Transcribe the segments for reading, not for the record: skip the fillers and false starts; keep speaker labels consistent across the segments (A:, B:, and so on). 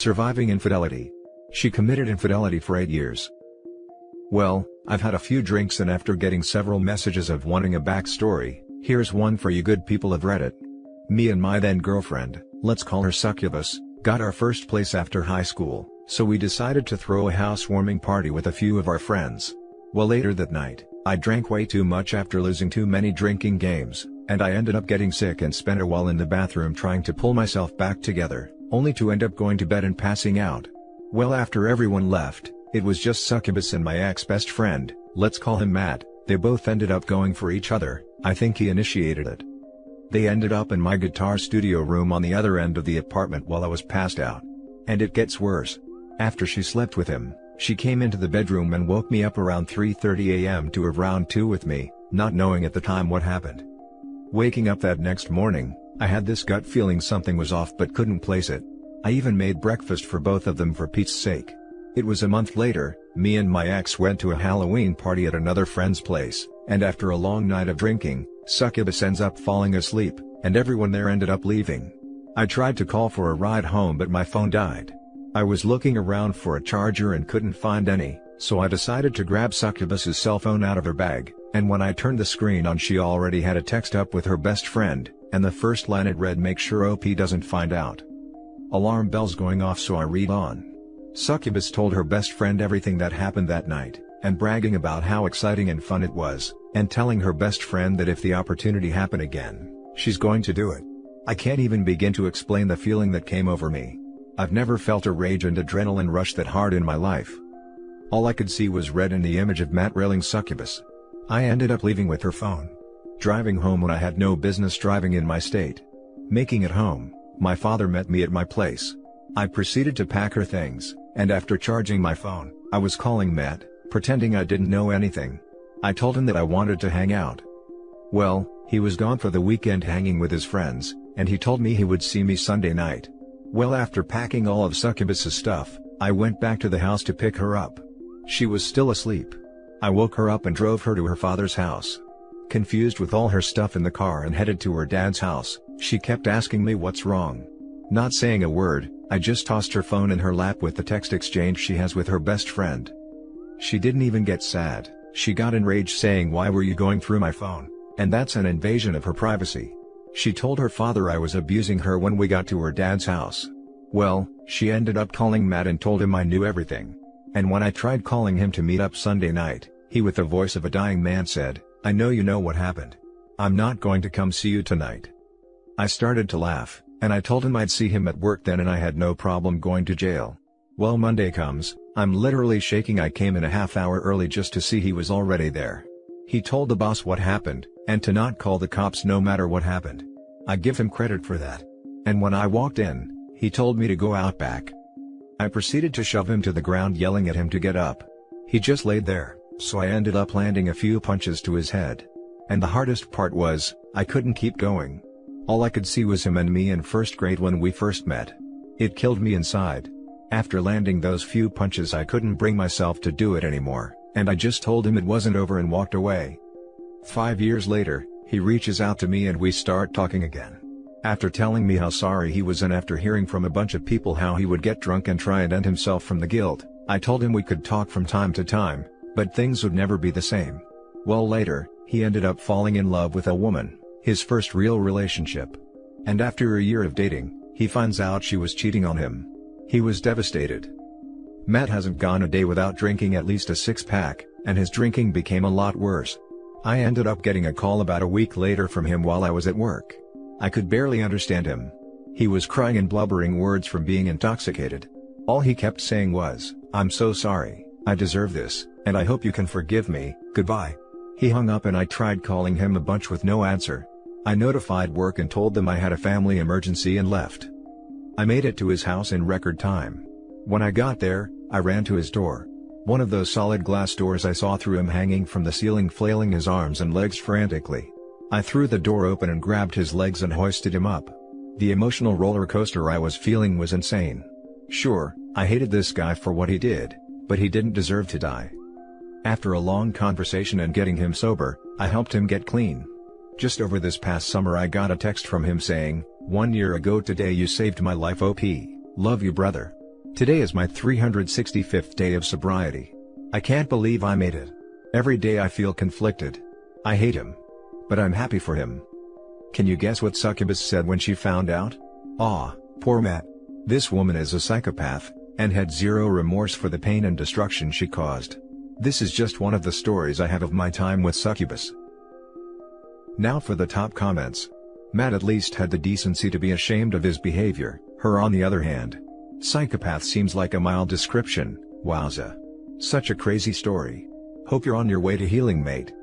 A: Surviving infidelity. She committed infidelity for 8 years. Well, I've had a few drinks and after getting several messages of wanting a backstory, here's one for you good people of Reddit. Me and my then girlfriend, let's call her Succubus, got our first place after high school, so we decided to throw a housewarming party with a few of our friends. Well, later that night, I drank way too much after losing too many drinking games, and I ended up getting sick and spent a while in the bathroom trying to pull myself back together, only to end up going to bed and passing out. Well, after everyone left, it was just Succubus and my ex-best friend, let's call him Matt. They both ended up going for each other. I think he initiated it. They ended up in my guitar studio room on the other end of the apartment while I was passed out. And it gets worse. After she slept with him, she came into the bedroom and woke me up around 3:30 a.m. to have round 2 with me, not knowing at the time what happened. Waking up that next morning, I had this gut feeling something was off but couldn't place it. I even made breakfast for both of them for Pete's sake. It was a month later, me and my ex went to a Halloween party at another friend's place, and after a long night of drinking, Succubus ends up falling asleep, and everyone there ended up leaving. I tried to call for a ride home but my phone died. I was looking around for a charger and couldn't find any, so I decided to grab Succubus's cell phone out of her bag, and when I turned the screen on she already had a text up with her best friend, and the first line it read, "Make sure OP doesn't find out." Alarm bells going off, so I read on. Succubus told her best friend everything that happened that night, and bragging about how exciting and fun it was, and telling her best friend that if the opportunity happened again, she's going to do it. I can't even begin to explain the feeling that came over me. I've never felt a rage and adrenaline rush that hard in my life. All I could see was red in the image of Matt railing Succubus. I ended up leaving with her phone. Driving home when I had no business driving in my state. Making it home, my father met me at my place. I proceeded to pack her things, and after charging my phone, I was calling Matt, pretending I didn't know anything. I told him that I wanted to hang out. Well, he was gone for the weekend hanging with his friends, and he told me he would see me Sunday night. Well, after packing all of Succubus's stuff, I went back to the house to pick her up. She was still asleep. I woke her up and drove her to her father's house. Confused with all her stuff in the car and headed to her dad's house, she kept asking me what's wrong. Not saying a word, I just tossed her phone in her lap with the text exchange she has with her best friend. She didn't even get sad, she got enraged saying, "Why were you going through my phone? And that's an invasion of her privacy." She told her father I was abusing her when we got to her dad's house. Well, she ended up calling Matt and told him I knew everything. And when I tried calling him to meet up Sunday night, he with the voice of a dying man said, "I know you know what happened. I'm not going to come see you tonight." I started to laugh, and I told him I'd see him at work then and I had no problem going to jail. Well, Monday comes, I'm literally shaking. I came in a half hour early just to see he was already there. He told the boss what happened, and to not call the cops no matter what happened. I give him credit for that. And when I walked in, he told me to go out back. I proceeded to shove him to the ground, yelling at him to get up. He just laid there, so I ended up landing a few punches to his head. And the hardest part was, I couldn't keep going. All I could see was him and me in first grade when we first met. It killed me inside. After landing those few punches I couldn't bring myself to do it anymore, and I just told him it wasn't over and walked away. 5 years later, he reaches out to me and we start talking again. After telling me how sorry he was and after hearing from a bunch of people how he would get drunk and try and end himself from the guilt, I told him we could talk from time to time, but things would never be the same. Well, later, he ended up falling in love with a woman, his first real relationship. And after a year of dating, he finds out she was cheating on him. He was devastated. Matt hasn't gone a day without drinking at least a 6-pack, and his drinking became a lot worse. I ended up getting a call about a week later from him while I was at work. I could barely understand him. He was crying and blubbering words from being intoxicated. All he kept saying was, "I'm so sorry, I deserve this, and I hope you can forgive me, goodbye." He hung up and I tried calling him a bunch with no answer. I notified work and told them I had a family emergency and left. I made it to his house in record time. When I got there, I ran to his door. One of those solid glass doors I saw through him hanging from the ceiling, flailing his arms and legs frantically. I threw the door open and grabbed his legs and hoisted him up. The emotional roller coaster I was feeling was insane. Sure, I hated this guy for what he did, but he didn't deserve to die. After a long conversation and getting him sober, I helped him get clean. Just over this past summer I got a text from him saying, "1 year ago today you saved my life OP, love you brother." Today is my 365th day of sobriety. I can't believe I made it. Every day I feel conflicted. I hate him. But I'm happy for him. Can you guess what Succubus said when she found out? "Aw, poor Matt. This woman is a psychopath, and had zero remorse for the pain and destruction she caused." This is just one of the stories I have of my time with Succubus. Now for the top comments. Matt at least had the decency to be ashamed of his behavior, her on the other hand. Psychopath seems like a mild description, wowza. Such a crazy story. Hope you're on your way to healing, mate.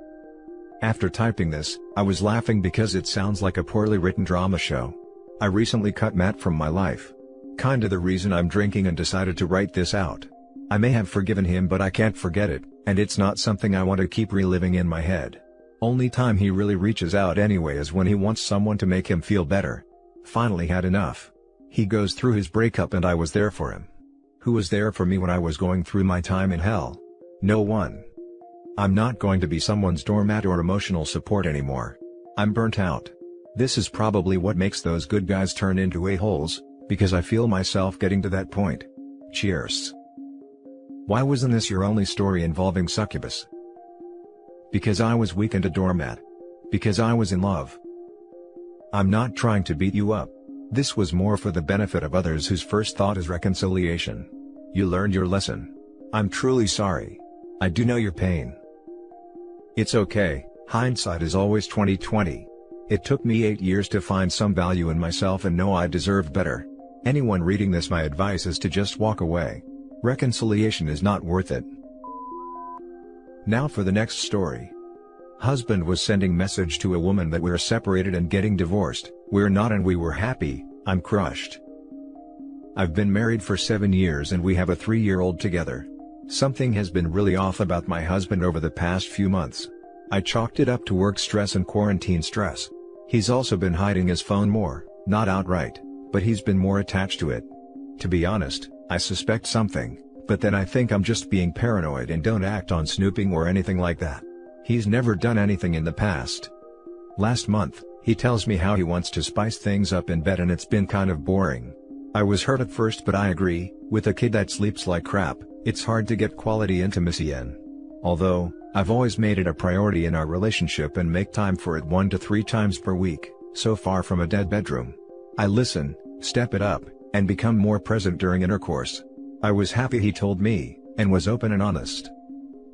A: After typing this, I was laughing because it sounds like a poorly written drama show. I recently cut Matt from my life. Kinda the reason I'm drinking and decided to write this out. I may have forgiven him, but I can't forget it, and it's not something I want to keep reliving in my head. Only time he really reaches out anyway is when he wants someone to make him feel better. Finally had enough. He goes through his breakup and I was there for him. Who was there for me when I was going through my time in hell? No one. I'm not going to be someone's doormat or emotional support anymore. I'm burnt out. This is probably what makes those good guys turn into a-holes, because I feel myself getting to that point. Cheers. Why wasn't this your only story involving Succubus? Because I was weak and a doormat. Because I was in love. I'm not trying to beat you up. This was more for the benefit of others whose first thought is reconciliation. You learned your lesson. I'm truly sorry. I do know your pain. It's okay, hindsight is always 20/20. It took me 8 years to find some value in myself and know I deserved better. Anyone reading this, my advice is to just walk away. Reconciliation is not worth it. Now for the next story. Husband was sending message to a woman that we're separated and getting divorced. We're not and we were happy. I'm crushed. I've been married for 7 years and we have a 3-year-old together. Something has been really off about my husband over the past few months. I chalked it up to work stress and quarantine stress. He's also been hiding his phone more, not outright, but he's been more attached to it. To be honest, I suspect something, but then I think I'm just being paranoid and don't act on snooping or anything like that. He's never done anything in the past. Last month, he tells me how he wants to spice things up in bed and it's been kind of boring. I was hurt at first, but I agree, with a kid that sleeps like crap, it's hard to get quality intimacy in. Although, I've always made it a priority in our relationship and make time for it 1 to 3 times per week, so far from a dead bedroom. I listen, step it up, and become more present during intercourse. I was happy he told me, and was open and honest.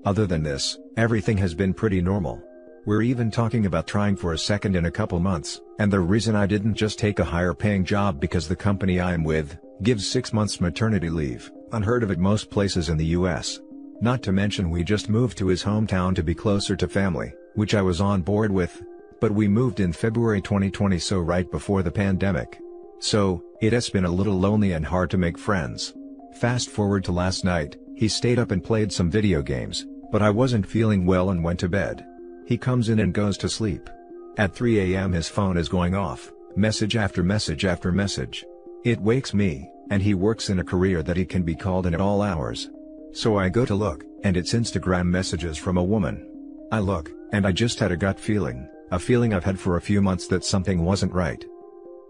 A: Other than this, everything has been pretty normal. We're even talking about trying for a second in a couple months, and the reason I didn't just take a higher paying job because the company I'm with gives 6 months maternity leave, unheard of at most places in the US. Not to mention we just moved to his hometown to be closer to family, which I was on board with. But we moved in February 2020, so right before the pandemic. So, it has been a little lonely and hard to make friends. Fast forward to last night, he stayed up and played some video games, but I wasn't feeling well and went to bed. He comes in and goes to sleep. At 3 a.m. his phone is going off, message after message after message. It wakes me, and he works in a career that he can be called in at all hours. So I go to look, and it's Instagram messages from a woman. I look, and I just had a gut feeling, a feeling I've had for a few months that something wasn't right.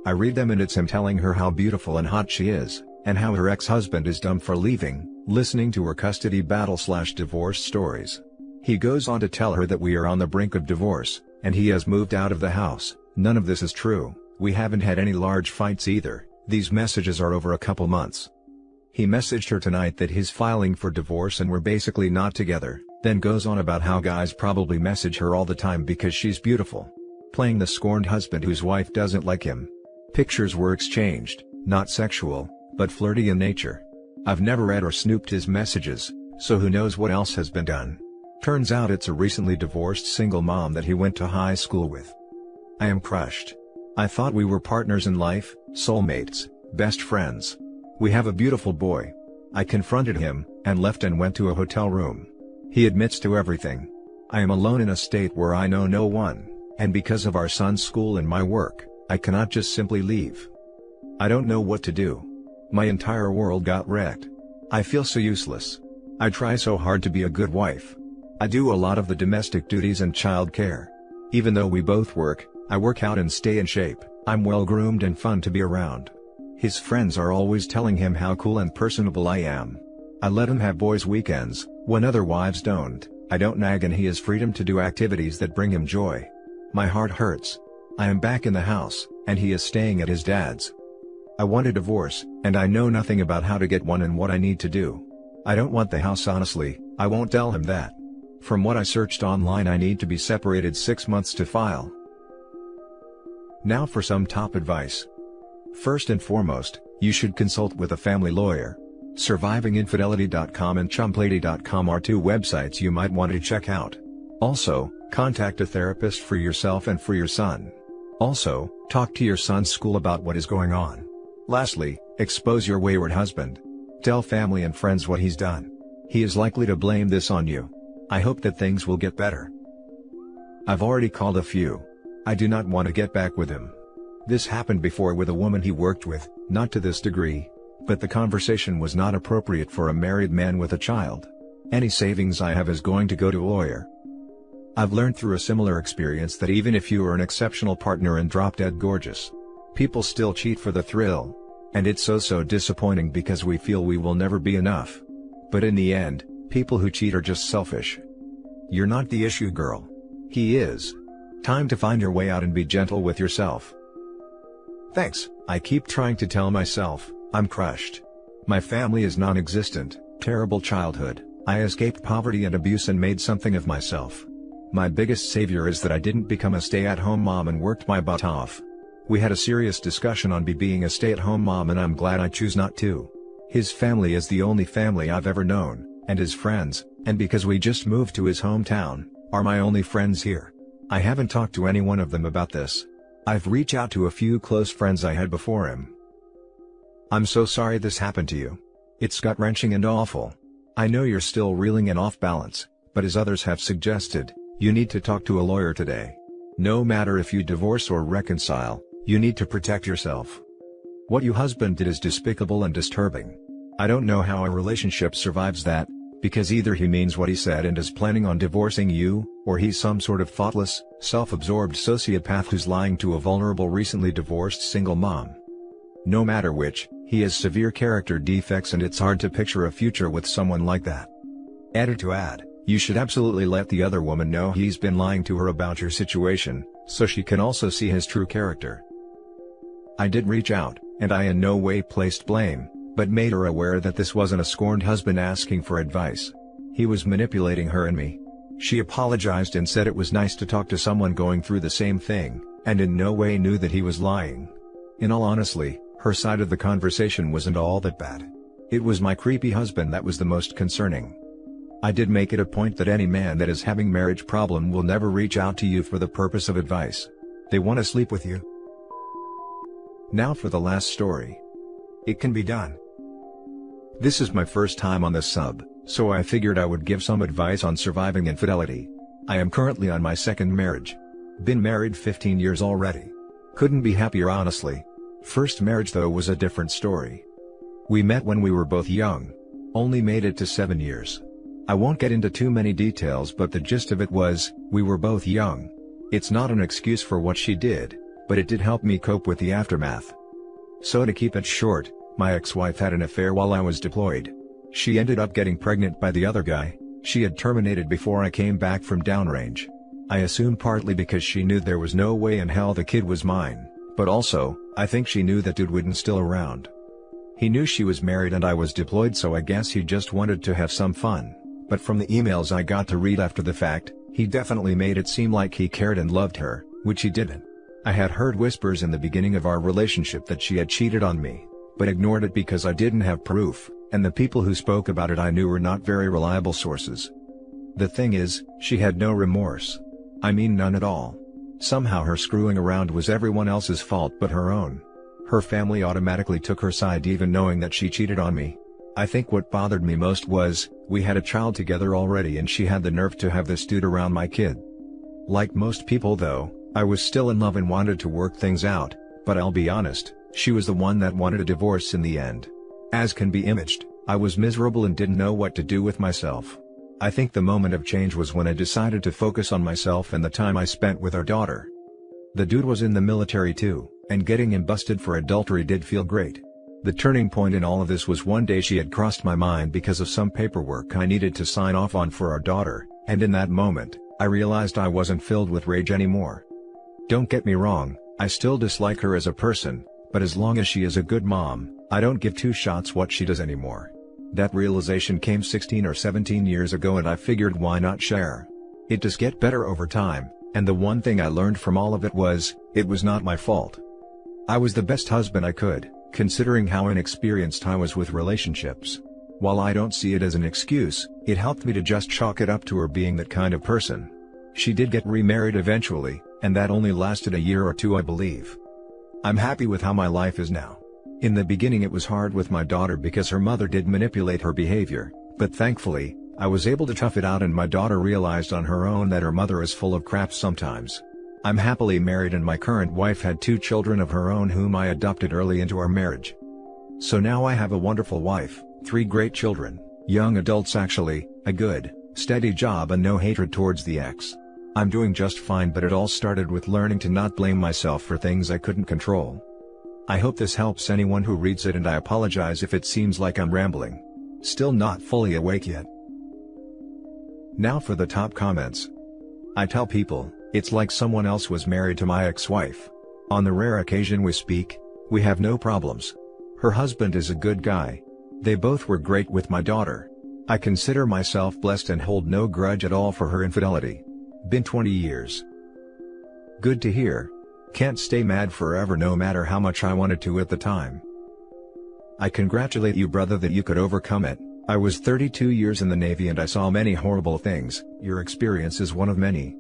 A: I read them and it's him telling her how beautiful and hot she is, and how her ex-husband is dumb for leaving, listening to her custody battle/divorce stories. He goes on to tell her that we are on the brink of divorce, and he has moved out of the house. None of this is true, we haven't had any large fights either, these messages are over a couple months. He messaged her tonight that he's filing for divorce and we're basically not together, then goes on about how guys probably message her all the time because she's beautiful. Playing the scorned husband whose wife doesn't like him. Pictures were exchanged, not sexual, but flirty in nature. I've never read or snooped his messages, so who knows what else has been done. Turns out it's a recently divorced single mom that he went to high school with. I am crushed. I thought we were partners in life, soulmates, best friends. We have a beautiful boy. I confronted him, and left and went to a hotel room. He admits to everything. I am alone in a state where I know no one, and because of our son's school and my work, I cannot just simply leave. I don't know what to do. My entire world got wrecked. I feel so useless. I try so hard to be a good wife. I do a lot of the domestic duties and child care. Even though we both work, I work out and stay in shape. I'm well groomed and fun to be around. His friends are always telling him how cool and personable I am. I let him have boys' weekends, when other wives don't. I don't nag and he has freedom to do activities that bring him joy. My heart hurts. I am back in the house, and he is staying at his dad's. I want a divorce, and I know nothing about how to get one and what I need to do. I don't want the house honestly, I won't tell him that. From what I searched online, I need to be separated 6 months to file. Now for some top advice. First and foremost, you should consult with a family lawyer. Survivinginfidelity.com and chumplady.com are two websites you might want to check out. Also, contact a therapist for yourself and for your son. Also, talk to your son's school about what is going on. Lastly, expose your wayward husband. Tell family and friends what he's done. He is likely to blame this on you. I hope that things will get better. I've already called a few. I do not want to get back with him. This happened before with a woman he worked with, not to this degree. But the conversation was not appropriate for a married man with a child. Any savings I have is going to go to a lawyer. I've learned through a similar experience that even if you are an exceptional partner and drop-dead gorgeous, people still cheat for the thrill. And it's so disappointing because we feel we will never be enough. But in the end, people who cheat are just selfish. You're not the issue, girl. He is. Time to find your way out and be gentle with yourself. Thanks. I keep trying to tell myself, I'm crushed. My family is non-existent, terrible childhood, I escaped poverty and abuse and made something of myself. My biggest savior is that I didn't become a stay-at-home mom and worked my butt off. We had a serious discussion on me being a stay-at-home mom and I'm glad I choose not to. His family is the only family I've ever known, and his friends, and because we just moved to his hometown, are my only friends here. I haven't talked to any one of them about this. I've reached out to a few close friends I had before him. I'm so sorry this happened to you. It's gut-wrenching and awful. I know you're still reeling and off balance, but as others have suggested, you need to talk to a lawyer today. No matter if you divorce or reconcile, you need to protect yourself. What your husband did is despicable and disturbing. I don't know how a relationship survives that, because either he means what he said and is planning on divorcing you, or he's some sort of thoughtless, self-absorbed sociopath who's lying to a vulnerable recently divorced single mom. No matter which, he has severe character defects and it's hard to picture a future with someone like that. Added to add, you should absolutely let the other woman know he's been lying to her about your situation, so she can also see his true character. I did reach out, and I in no way placed blame, but made her aware that this wasn't a scorned husband asking for advice. He was manipulating her and me. She apologized and said it was nice to talk to someone going through the same thing, and in no way knew that he was lying. In all honesty, her side of the conversation wasn't all that bad. It was my creepy husband that was the most concerning. I did make it a point that any man that is having marriage problem will never reach out to you for the purpose of advice. They want to sleep with you. Now for the last story. It can be done. This is my first time on this sub, so I figured I would give some advice on surviving infidelity. I am currently on my second marriage. Been married 15 years already. Couldn't be happier honestly. First marriage though was a different story. We met when we were both young. Only made it to 7 years. I won't get into too many details, but the gist of it was, we were both young. It's not an excuse for what she did, but it did help me cope with the aftermath. So to keep it short, my ex-wife had an affair while I was deployed. She ended up getting pregnant by the other guy. She had terminated before I came back from downrange. I assume partly because she knew there was no way in hell the kid was mine, but also, I think she knew that dude wasn't still around. He knew she was married and I was deployed, so I guess he just wanted to have some fun. But from the emails I got to read after the fact, he definitely made it seem like he cared and loved her, which he didn't. I had heard whispers in the beginning of our relationship that she had cheated on me, but ignored it because I didn't have proof, and the people who spoke about it I knew were not very reliable sources. The thing is, she had no remorse. I mean none at all. Somehow her screwing around was everyone else's fault but her own. Her family automatically took her side even knowing that she cheated on me. I think what bothered me most was, we had a child together already and she had the nerve to have this dude around my kid. Like most people though, I was still in love and wanted to work things out, but I'll be honest, she was the one that wanted a divorce in the end. As can be imaged, I was miserable and didn't know what to do with myself. I think the moment of change was when I decided to focus on myself and the time I spent with our daughter. The dude was in the military too, and getting him busted for adultery did feel great. The turning point in all of this was one day she had crossed my mind because of some paperwork I needed to sign off on for our daughter, and in that moment, I realized I wasn't filled with rage anymore. Don't get me wrong, I still dislike her as a person, but as long as she is a good mom, I don't give two shots what she does anymore. That realization came 16 or 17 years ago and I figured why not share. It does get better over time, and the one thing I learned from all of it was not my fault. I was the best husband I could, considering how inexperienced I was with relationships. While I don't see it as an excuse, it helped me to just chalk it up to her being that kind of person. She did get remarried eventually, and that only lasted a year or two I believe. I'm happy with how my life is now. In the beginning it was hard with my daughter because her mother did manipulate her behavior, but thankfully, I was able to tough it out and my daughter realized on her own that her mother is full of crap sometimes. I'm happily married and my current wife had 2 children of her own whom I adopted early into our marriage. So now I have a wonderful wife, 3 great children, young adults actually, a good, steady job and no hatred towards the ex. I'm doing just fine, but it all started with learning to not blame myself for things I couldn't control. I hope this helps anyone who reads it and I apologize if it seems like I'm rambling. Still not fully awake yet. Now for the top comments. I tell people, it's like someone else was married to my ex-wife. On the rare occasion we speak, we have no problems. Her husband is a good guy. They both were great with my daughter. I consider myself blessed and hold no grudge at all for her infidelity. Been 20 years. Good to hear. Can't stay mad forever no matter how much I wanted to at the time. I congratulate you brother that you could overcome it. I was 32 years in the Navy and I saw many horrible things. Your experience is one of many.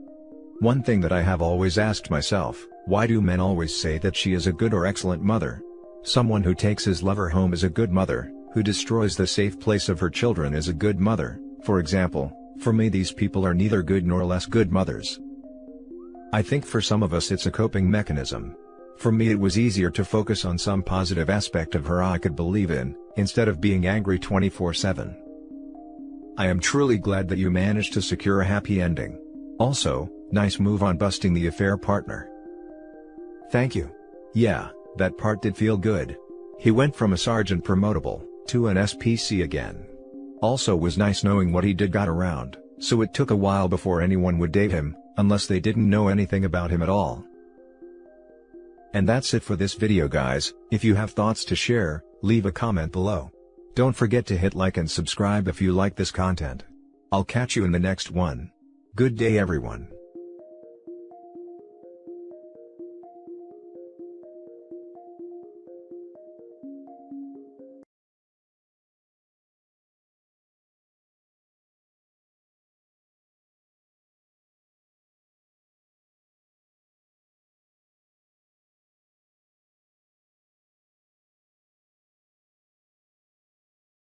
A: One thing that I have always asked myself, why do men always say that she is a good or excellent mother? Someone who takes his lover home is a good mother, who destroys the safe place of her children is a good mother. For example, for me these people are neither good nor less good mothers. I think for some of us it's a coping mechanism. For me it was easier to focus on some positive aspect of her I could believe in, instead of being angry 24/7. I am truly glad that you managed to secure a happy ending. Also, nice move on busting the affair partner. Thank you. Yeah, that part did feel good. He went from a sergeant promotable, to an SPC again. Also was nice knowing what he did got around, so it took a while before anyone would date him, unless they didn't know anything about him at all. And that's it for this video guys. If you have thoughts to share, leave a comment below. Don't forget to hit like and subscribe if you like this content. I'll catch you in the next one. Good day everyone.